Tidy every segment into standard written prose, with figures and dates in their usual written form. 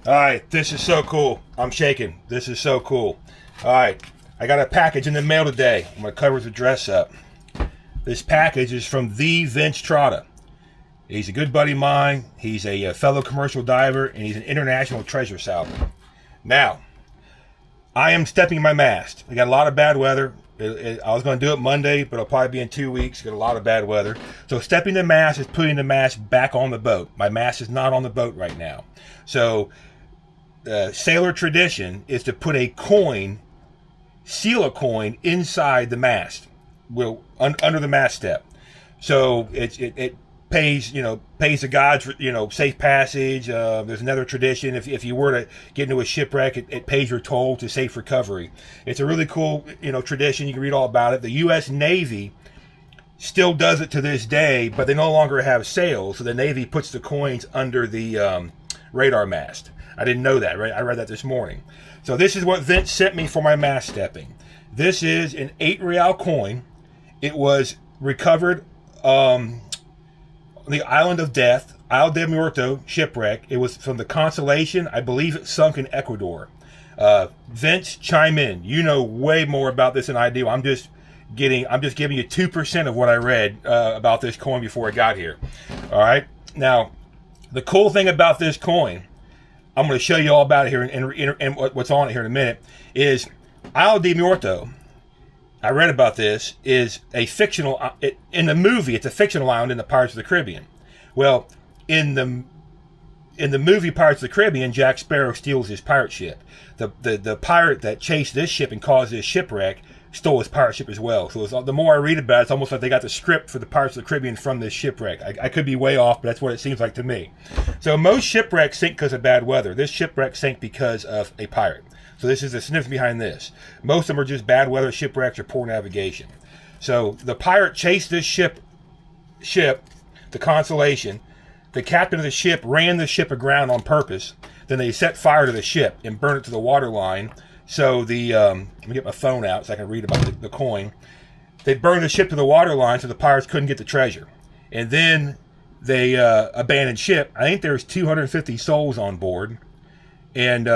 All right, this is so cool. I'm shaking. This is so cool. All right, I got a package in the mail today. I'm going to cover the address up. This package is from the Vince Trotta. He's a good buddy of mine. He's a fellow commercial diver, and he's an international treasure salver. Now, I am stepping my mast. We got a lot of bad weather. I was going to do it Monday, but it'll probably be in 2 weeks. Got a lot of bad weather. So stepping the mast is putting the mast back on the boat. My mast is not on the boat right now. So sailor tradition is to put a coin, seal a coin inside the mast, under the mast step. So it pays, pays the gods for, safe passage. There's another tradition. If you were to get into a shipwreck, it pays your toll to safe recovery. It's a really cool, tradition. You can read all about it. The U.S. Navy still does it to this day, but they no longer have sails. So the Navy puts the coins under the radar mast. I didn't know that, right? I read that this morning. So this is what Vince sent me for my mast stepping. This is an 8 Reale coin. It was recovered on the Island of Death, Isla de Meurto Shipwreck. It was from the Constellation. I believe it sunk in Ecuador. Vince, chime in. You know way more about this than I do. I'm just giving you 2% of what I read about this coin before I got here. All right. Now, the cool thing about this coin, I'm going to show you all about it here and what's on it here in a minute, is Isla de Meurto. I read about this, is a fictional, in the movie, it's a fictional island in the Pirates of the Caribbean. Well, in the movie Pirates of the Caribbean, Jack Sparrow steals his pirate ship. The pirate that chased this ship and caused this shipwreck stole his pirate ship as well. So the more I read about it, it's almost like they got the script for the Pirates of the Caribbean from this shipwreck. I could be way off, but that's what it seems like to me. So most shipwrecks sink because of bad weather. This shipwreck sank because of a pirate. So this is the significance behind this. Most of them are just bad weather shipwrecks or poor navigation. So the pirate chased this ship, the Constellation. The captain of the ship ran the ship aground on purpose. Then they set fire to the ship and burned it to the water line. So let me get my phone out so I can read about the coin. They burned the ship to the water line so the pirates couldn't get the treasure. And then they abandoned ship. I think there was 250 souls on board. And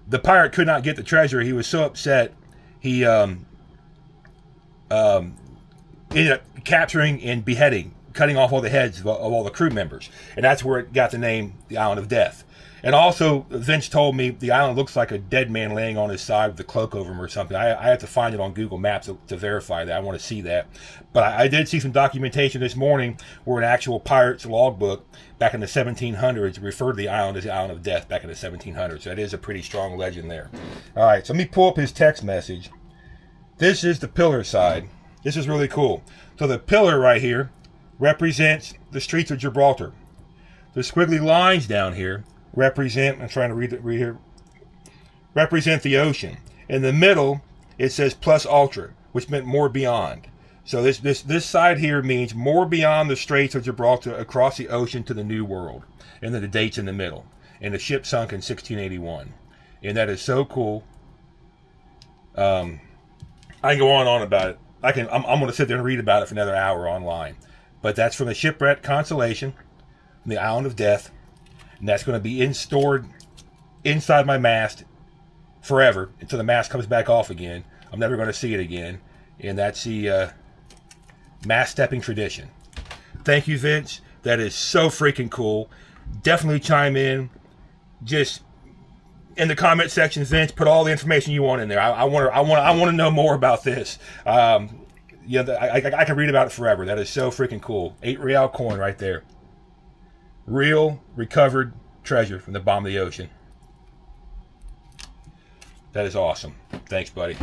the pirate could not get the treasure. He was so upset, he ended up capturing and beheading, cutting off all the heads of all the crew members. And that's where it got the name, the Island of Death. And also, Vince told me the island looks like a dead man laying on his side with a cloak over him or something. I have to find it on Google Maps to verify that. I want to see that. But I did see some documentation this morning where an actual pirate's logbook back in the 1700s referred to the island as the Island of Death back in the 1700s. So that is a pretty strong legend there. All right, so let me pull up his text message. This is the pillar side. This is really cool. So the pillar right here represents the streets of Gibraltar. The squiggly lines down here represent, I'm trying to read here, represent the ocean. In the middle, it says plus ultra, which meant more beyond. So this side here means more beyond the Straits of Gibraltar across the ocean to the New World. And then the date's in the middle. And the ship sunk in 1681. And that is so cool. I can go on and on about it. I'm going to sit there and read about it for another hour online. But that's from the shipwreck Constellation, the Island of Death. And that's going to be stored inside my mast forever until the mast comes back off again. I'm never going to see it again. And that's the mast stepping tradition. Thank you, Vince. That is so freaking cool. Definitely chime in. Just in the comment section, Vince, put all the information you want in there. I want to know more about this. I can read about it forever. That is so freaking cool. 8 Reale coin right there. Real recovered treasure from the bottom of the ocean. That is awesome. Thanks, buddy.